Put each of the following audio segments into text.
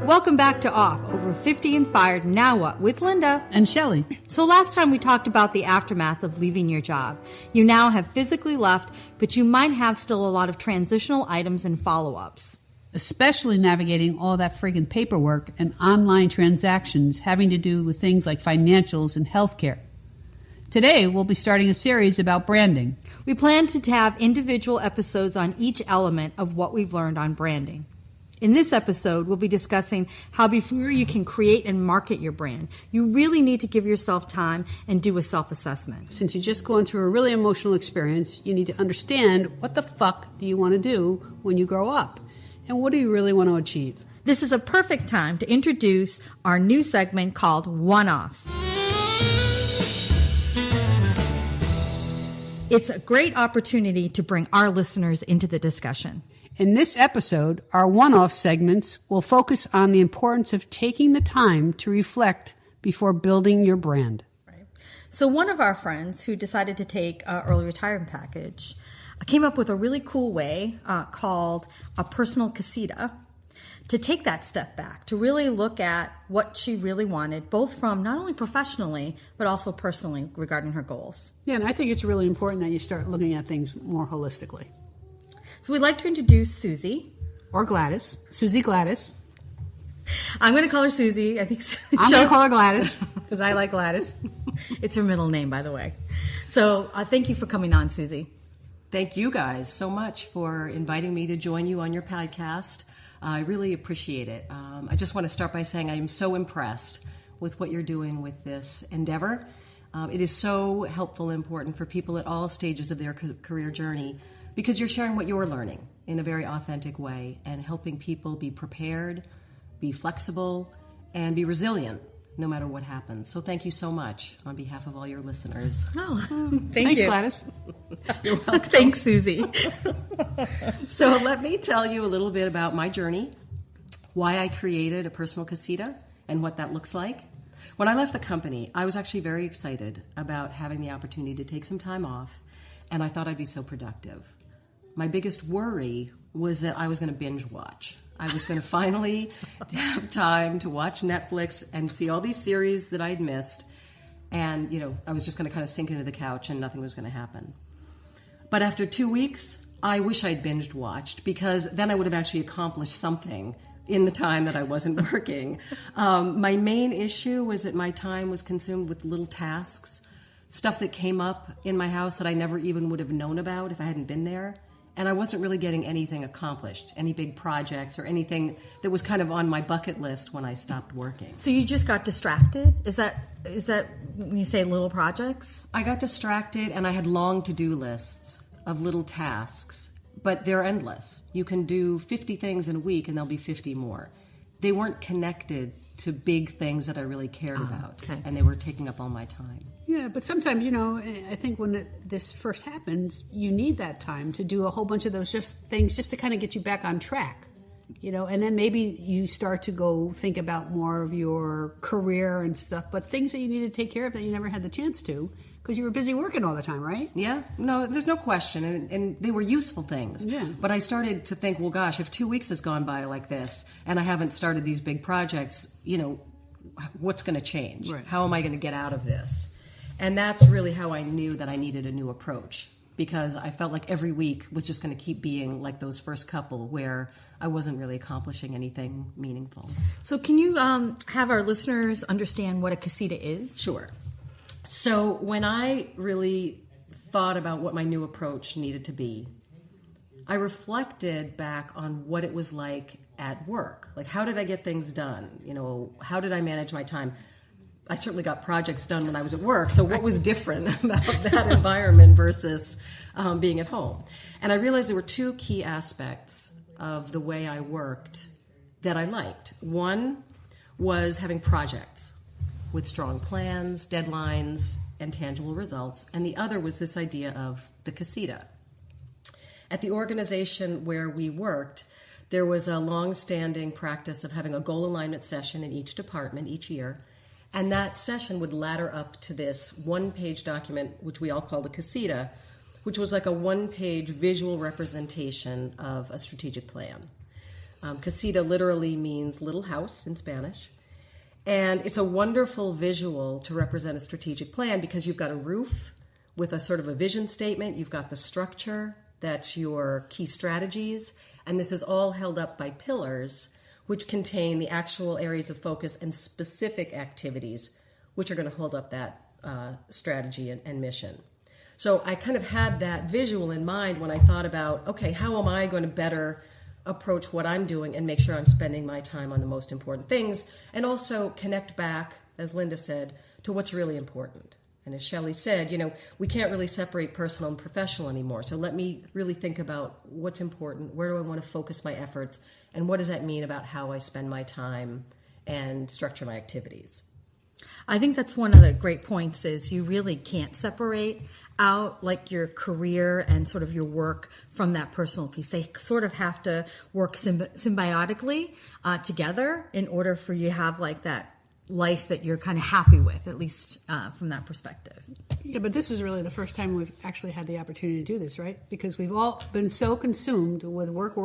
Welcome back to Off, Over 50 and Fired, Now What, with Linda. And Shelley. So last time we talked about the aftermath of leaving your job. You now have physically left, but you might have still a lot of transitional items and follow-ups. Especially navigating all that friggin' paperwork and online transactions having to do with things like financials and healthcare. Today, we'll be starting a series about branding. We plan to have individual episodes on each element of what we've learned on branding. In this episode, we'll be discussing how before you can create and market your brand, you really need to give yourself time and do a self-assessment. Since you've just gone through a really emotional experience, you need to understand what the fuck do you want to do when you grow up, and what do you really want to achieve. This is a perfect time to introduce our new segment called One-Offs. It's a great opportunity to bring our listeners into the discussion. In this episode, our one-off segments will focus on the importance of taking the time to reflect before building your brand. Right. So one of our friends who decided to take an early retirement package came up with a really cool way called a personal casita to take that step back, to really look at what she really wanted, both from not only professionally, but also personally regarding her goals. Yeah, and I think it's really important that you start looking at things more holistically. So we'd like to introduce Susie. Or Gladys. Susie Gladys. I'm going to call her Susie. I think I'm going to call her Gladys because I like Gladys. It's her middle name, by the way. So thank you for coming on, Susie. Thank you guys so much for inviting me to join you on your podcast. I really appreciate it. I just want to start by saying I am so impressed with what you're doing with this endeavor. It is so helpful and important for people at all stages of their career journey, because you're sharing what you're learning in a very authentic way and helping people be prepared, be flexible, and be resilient no matter what happens. So thank you so much on behalf of all your listeners. Oh, Thanks, you. Gladys. You're welcome. Thanks, Susie. So let me tell you a little bit about my journey, why I created a personal casita, and what that looks like. When I left the company, I was actually very excited about having the opportunity to take some time off, and I thought I'd be so productive. My biggest worry was that I was going to binge watch. I was going to finally have time to watch Netflix and see all these series that I'd missed. And, I was just going to kind of sink into the couch and nothing was going to happen. But after 2 weeks, I wish I'd binged watched, because then I would have actually accomplished something in the time that I wasn't working. My main issue was that my time was consumed with little tasks, stuff that came up in my house that I never even would have known about if I hadn't been there. And I wasn't really getting anything accomplished, any big projects or anything that was kind of on my bucket list when I stopped working. So you just got distracted? Is that when you say little projects? I got distracted, and I had long to-do lists of little tasks, but they're endless. You can do 50 things in a week, and there'll be 50 more. They weren't connected to big things that I really cared about, okay. And they were taking up all my time. Yeah, but sometimes, I think when this first happens, you need that time to do a whole bunch of those things just to kind of get you back on track, and then maybe you start to go think about more of your career and stuff, but things that you need to take care of that you never had the chance to because you were busy working all the time, right? Yeah, no, there's no question, and they were useful things. Yeah. But I started to think, well, gosh, if 2 weeks has gone by like this and I haven't started these big projects, what's going to change? Right. How am I going to get out of this? And that's really how I knew that I needed a new approach, because I felt like every week was just going to keep being like those first couple where I wasn't really accomplishing anything meaningful. So can you have our listeners understand what a casita is? Sure. So when I really thought about what my new approach needed to be, I reflected back on what it was like at work. Like, how did I get things done? How did I manage my time? I certainly got projects done when I was at work, so what was different about that environment versus being at home? And I realized there were two key aspects of the way I worked that I liked. One was having projects with strong plans, deadlines, and tangible results, and the other was this idea of the casita. At the organization where we worked, there was a long-standing practice of having a goal alignment session in each department each year. And that session would ladder up to this one-page document, which we all called a casita, which was like a one-page visual representation of a strategic plan. Casita literally means little house in Spanish. And it's a wonderful visual to represent a strategic plan because you've got a roof with a sort of a vision statement. You've got the structure, that's your key strategies. And this is all held up by pillars, which contain the actual areas of focus and specific activities, which are going to hold up that strategy and mission. So I kind of had that visual in mind when I thought about, okay, how am I going to better approach what I'm doing and make sure I'm spending my time on the most important things, and also connect back, as Linda said, to what's really important. And as Shelley said, we can't really separate personal and professional anymore. So let me really think about what's important, where do I want to focus my efforts, and what does that mean about how I spend my time and structure my activities. I think that's one of the great points is you really can't separate out like your career and sort of your work from that personal piece. They sort of have to work symbiotically together in order for you to have like that life that you're kind of happy with, at least from that perspective. Yeah, but this is really the first time we've actually had the opportunity to do this, right? Because we've all been so consumed with work, a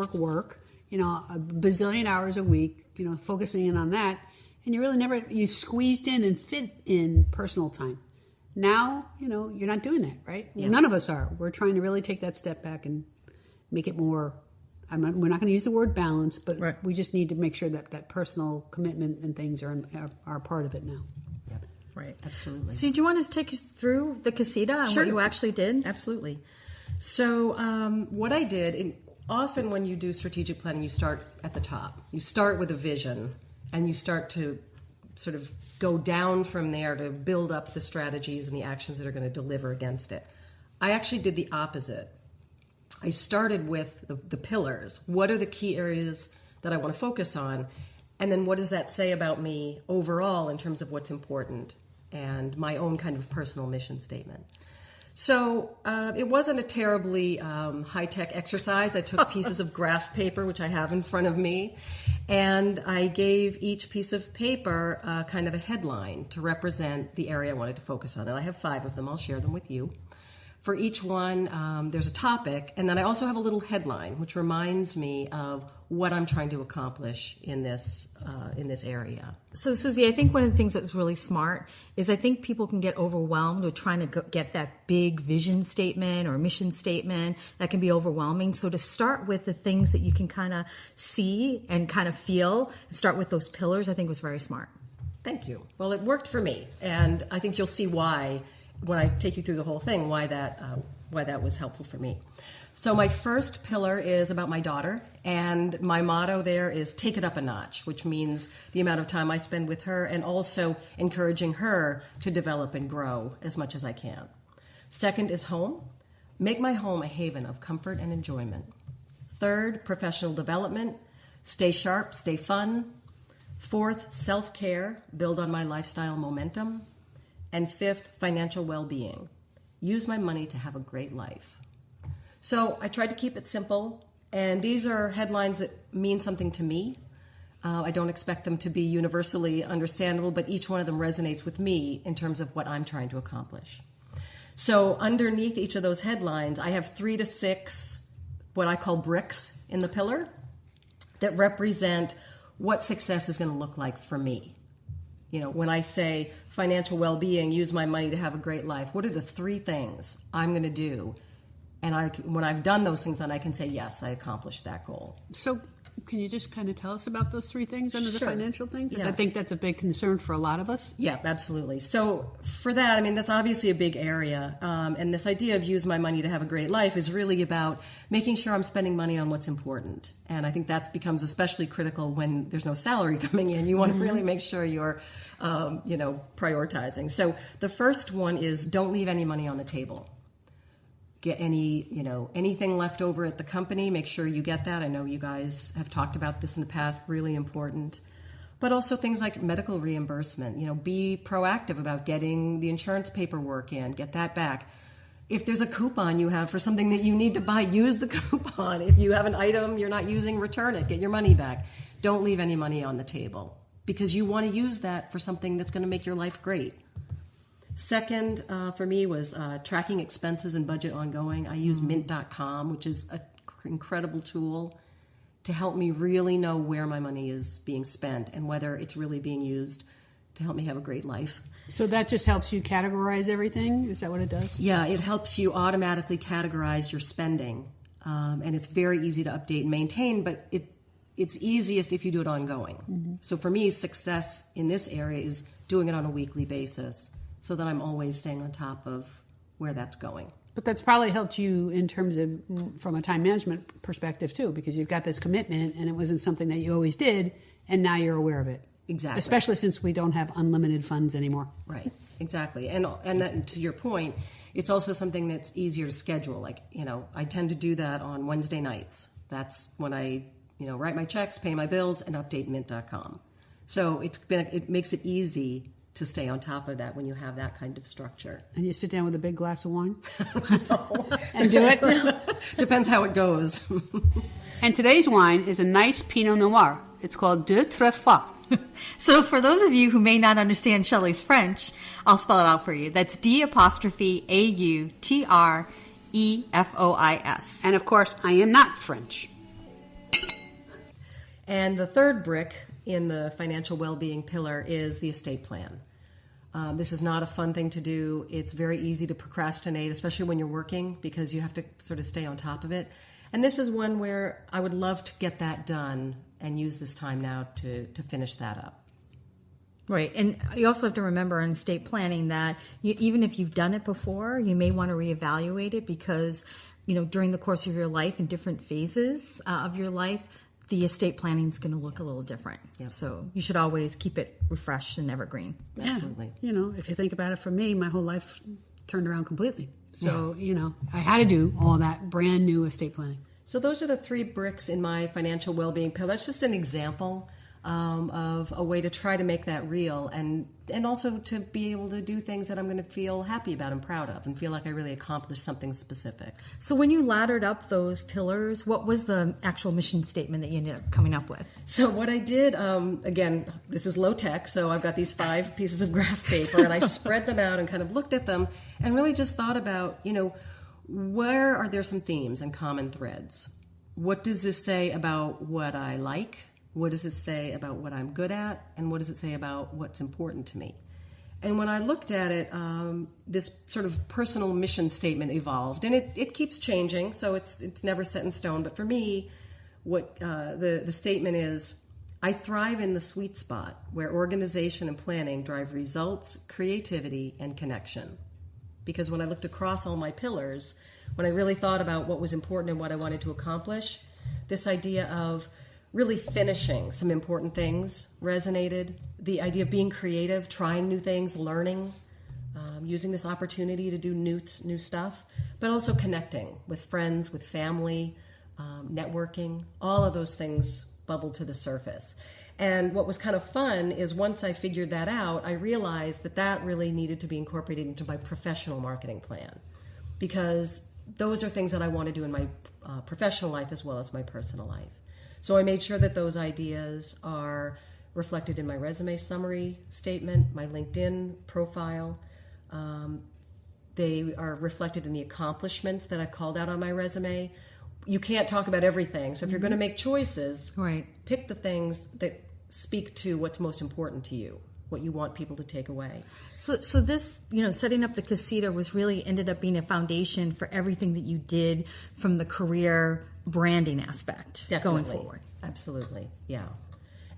bazillion hours a week, focusing in on that. And you squeezed in and fit in personal time. Now, you're not doing that, right? Yeah. None of us are. We're trying to really take that step back and make it more, we're not going to use the word balance, but right. We just need to make sure that personal commitment and things are part of it now. Yep. Right, absolutely. So do you want to take us through the casita and what you actually did? Absolutely. So what I did, often when you do strategic planning, you start at the top. You start with a vision, and you start to sort of go down from there to build up the strategies and the actions that are going to deliver against it. I actually did the opposite. I started with the pillars. What are the key areas that I want to focus on? And then what does that say about me overall in terms of what's important and my own kind of personal mission statement? So it wasn't a terribly high-tech exercise. I took pieces of graph paper, which I have in front of me, and I gave each piece of paper kind of a headline to represent the area I wanted to focus on. And I have 5 of them. I'll share them with you. For each one, there's a topic, and then I also have a little headline, which reminds me of what I'm trying to accomplish in this area. So, Susie, I think one of the things that's really smart is I think people can get overwhelmed with trying to get that big vision statement or mission statement. That can be overwhelming. So to start with the things that you can kind of see and kind of feel, and start with those pillars, I think was very smart. Thank you. Well, it worked for me, and I think you'll see why when I take you through the whole thing, why that was helpful for me. So my first pillar is about my daughter, and my motto there is take it up a notch, which means the amount of time I spend with her and also encouraging her to develop and grow as much as I can. Second is home. Make my home a haven of comfort and enjoyment. Third, professional development. Stay sharp, stay fun. Fourth, self-care. Build on my lifestyle momentum. And fifth, financial well-being. Use my money to have a great life. So I tried to keep it simple, and these are headlines that mean something to me. I don't expect them to be universally understandable, but each one of them resonates with me in terms of what I'm trying to accomplish. So underneath each of those headlines, I have 3 to 6 what I call bricks in the pillar that represent what success is going to look like for me. When I say financial well-being, use my money to have a great life, what are the 3 things I'm going to do? And when I've done those things, then I can say, yes, I accomplished that goal. So can you just kind of tell us about those 3 things under the financial thing? Because Yeah. I think that's a big concern for a lot of us. Yeah, absolutely. So for that, that's obviously a big area. And this idea of use my money to have a great life is really about making sure I'm spending money on what's important. And I think that becomes especially critical when there's no salary coming in. You want to really make sure you're, prioritizing. So the first one is don't leave any money on the table. Get anything left over at the company, make sure you get that. I know you guys have talked about this in the past, really important. But also things like medical reimbursement, be proactive about getting the insurance paperwork in, get that back. If there's a coupon you have for something that you need to buy, use the coupon. If you have an item you're not using, return it, get your money back. Don't leave any money on the table because you want to use that for something that's going to make your life great. Second, for me, was tracking expenses and budget ongoing. I use mint.com, which is an incredible tool. to help me really know where my money is being spent and whether it's really being used to help me have a great life. So that just helps you categorize everything? Is that what it does? Yeah, it helps you automatically categorize your spending. And it's very easy to update and maintain, but it's easiest if you do it ongoing. Mm-hmm. So for me, success in this area is doing it on a weekly basis so that I'm always staying on top of where that's going. But that's probably helped you in terms of, from a time management perspective too, because you've got this commitment and it wasn't something that you always did, and now you're aware of it. Exactly. Especially since we don't have unlimited funds anymore. Right, exactly. And that, to your point, it's also something that's easier to schedule. Like, I tend to do that on Wednesday nights. That's when I, write my checks, pay my bills, and update mint.com. So it makes it easy to stay on top of that when you have that kind of structure. And you sit down with a big glass of wine? And do it? Depends how it goes. And today's wine is a nice Pinot Noir. It's called WTF. So for those of you who may not understand Shelley's French, I'll spell it out for you. That's D''AUTREFOIS. And of course, I am not French. And the third brick in the financial well-being pillar is the estate plan. This is not a fun thing to do. It's very easy to procrastinate, especially when you're working, because you have to sort of stay on top of it. And this is one where I would love to get that done and use this time now to finish that up. Right. And you also have to remember in estate planning that even if you've done it before, you may want to reevaluate it because, during the course of your life in different phases of your life, the estate planning is going to look a little different. Yep. So you should always keep it refreshed and evergreen. Yeah. Absolutely. If you think about it, for me, my whole life turned around completely. So, I had to do all that brand new estate planning. So those are the three bricks in my financial well-being pillar. That's just an example of a way to try to make that real and also to be able to do things that I'm going to feel happy about and proud of and feel like I really accomplished something specific. So when you laddered up those pillars, what was the actual mission statement that you ended up coming up with? So what I did, again, this is low tech, so I've got these 5 pieces of graph paper and I spread them out and kind of looked at them and really just thought about, where are there some themes and common threads? What does this say about what I like? What does it say about what I'm good at? And what does it say about what's important to me? And when I looked at it, this sort of personal mission statement evolved. And it keeps changing, so it's never set in stone. But for me, what the statement is, I thrive in the sweet spot where organization and planning drive results, creativity, and connection. Because when I looked across all my pillars, when I really thought about what was important and what I wanted to accomplish, this idea of really finishing some important things resonated. The idea of being creative, trying new things, learning, using this opportunity to do new stuff, but also connecting with friends, with family, networking, all of those things bubbled to the surface. And what was kind of fun is once I figured that out, I realized that really needed to be incorporated into my professional marketing plan, because those are things that I want to do in my professional life as well as my personal life. So I made sure that those ideas are reflected in my resume summary statement, my LinkedIn profile. They are reflected in the accomplishments that I've called out on my resume. You can't talk about everything. So if you're going to make choices, right, pick the things that speak to what's most important to you, what you want people to take away. So this, setting up the casita was really ended up being a foundation for everything that you did from the career branding aspect. Definitely. Going forward. Absolutely, yeah.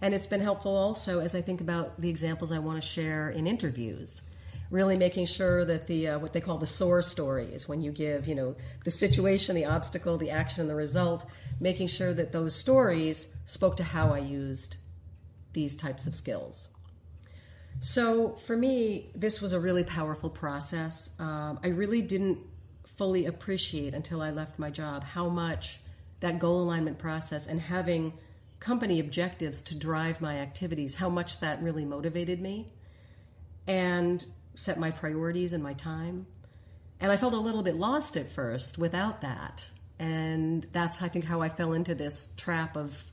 And it's been helpful also as I think about the examples I want to share in interviews. Really making sure that the what they call the SOAR stories, when you give, the situation, the obstacle, the action, and the result, making sure that those stories spoke to how I used these types of skills. So for me, this was a really powerful process. I really didn't fully appreciate until I left my job how much that goal alignment process and having company objectives to drive my activities, how much that really motivated me and set my priorities and my time. And I felt a little bit lost at first without that. And that's, I think, how I fell into this trap of